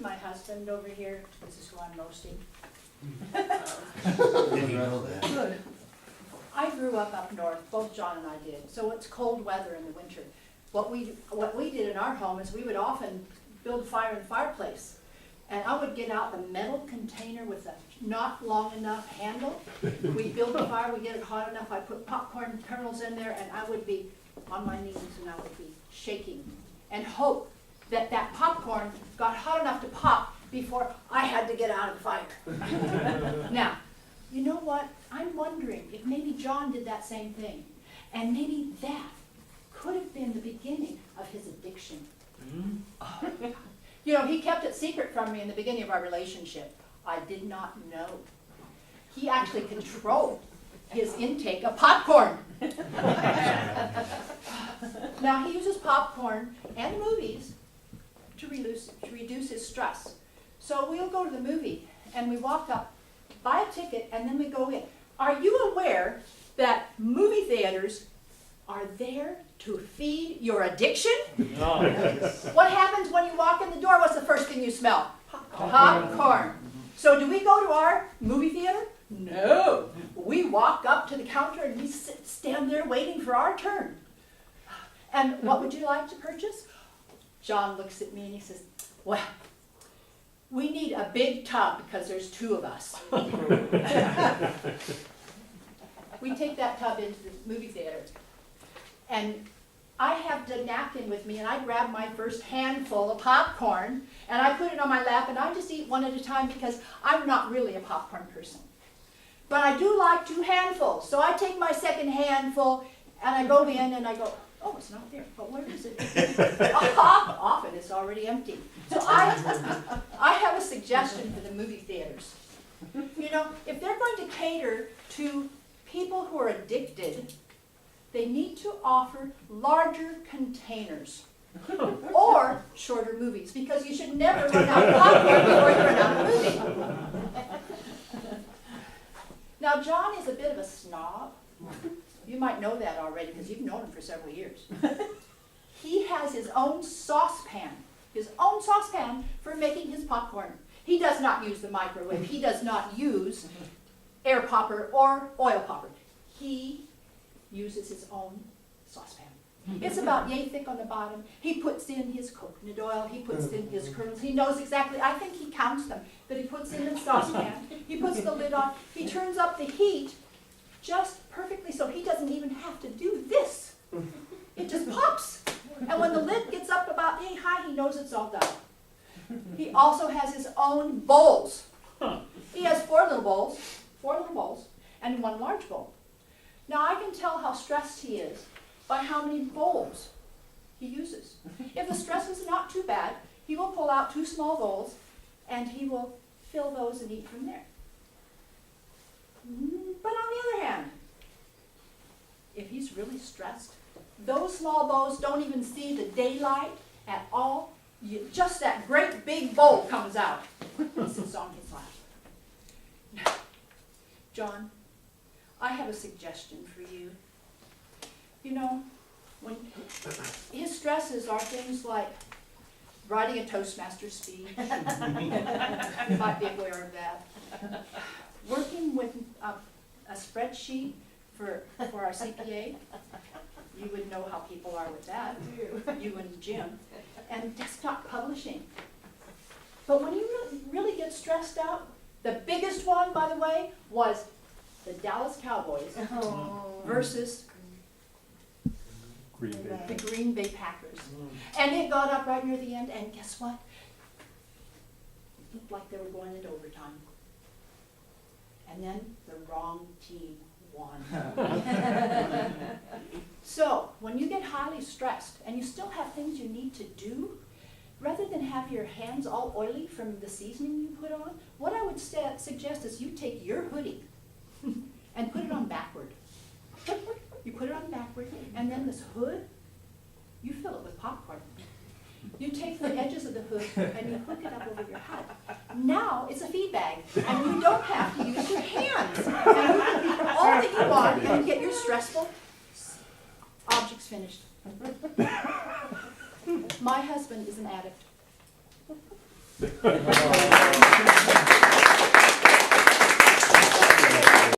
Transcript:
my husband over here. This is who I'm roasting. Didn't know that. Good. I grew up north, both John and I did, so it's cold weather in the winter. What we did in our home is we would often build a fire in the fireplace. And I would get out the metal container with a not long enough handle. We'd build a fire, we'd get it hot enough, I'd put popcorn kernels in there, and I would be on my knees and I would be shaking and hope that that popcorn got hot enough to pop before I had to get out of the fire. Now, you know what? I'm wondering if maybe John did that same thing. And maybe that could have been the beginning of his addiction. Oh, you know, he kept it secret from me in the beginning of our relationship. I did not know. He actually controlled his intake of popcorn. Now, he uses popcorn and movies to reduce his stress. So we'll go to the movie, and we walk up, buy a ticket, and then we go in. Are you aware that movie theaters are there to feed your addiction? Oh, What happens when you walk in the door? What's the first thing you smell? Popcorn. So do we go to our movie theater? No. We walk up to the counter and we stand there waiting for our turn. And what would you like to purchase? John looks at me and he says, well, we need a big tub because there's two of us. We take that tub into the movie theater. And I have the napkin with me, and I grab my first handful of popcorn, and I put it on my lap, and I just eat one at a time because I'm not really a popcorn person. But I do like 2 handfuls, so I take my second handful, and I go in, and I go, oh, it's not there, but where is it? Often it's already empty. So I have a suggestion for the movie theaters. You know, if they're going to cater to people who are addicted, they need to offer larger containers or shorter movies, because you should never run out of popcorn before you run out of movie. Now, John is a bit of a snob. You might know that already because you've known him for several years. He has his own saucepan for making his popcorn. He does not use the microwave. He does not use air popper or oil popper. He uses his own saucepan. It's about yay thick on the bottom. He puts in his coconut oil. He puts in his kernels. He knows exactly, I think he counts them, that he puts in the saucepan. He puts the lid on. He turns up the heat just perfectly so he doesn't even have to do this. It just pops. And when the lid gets up about yay high, he knows it's all done. He also has his own bowls. He has 4 little bowls, and 1 large bowl. Now I can tell how stressed he is by how many bowls he uses. If the stress is not too bad, he will pull out 2 small bowls and he will fill those and eat from there. But on the other hand, if he's really stressed, those small bowls don't even see the daylight at all. Just that great big bowl comes out. He sits on his lap. Now, John, I have a suggestion for you. You know, when his stresses are things like riding a Toastmaster speed. You might be aware of that. Working with a spreadsheet for our CPA. You would know how people are with that. You and Jim. And desktop publishing. But when you really get stressed out, the biggest one, by the way, was the Dallas Cowboys versus the Green Bay Packers. And it got up right near the end, and guess what? It looked like they were going into overtime. And then the wrong team won. So, when you get highly stressed, and you still have things you need to do, rather than have your hands all oily from the seasoning you put on, what I would suggest is you take your hoodie and put it on backward. You put it on backward, and then this hood, you fill it with popcorn. You take the edges of the hood and you hook it up over your head. Now it's a feed bag, and you don't have to use your hands. And you can be all that you want, and you get your stressful objects finished. My husband is an addict. it.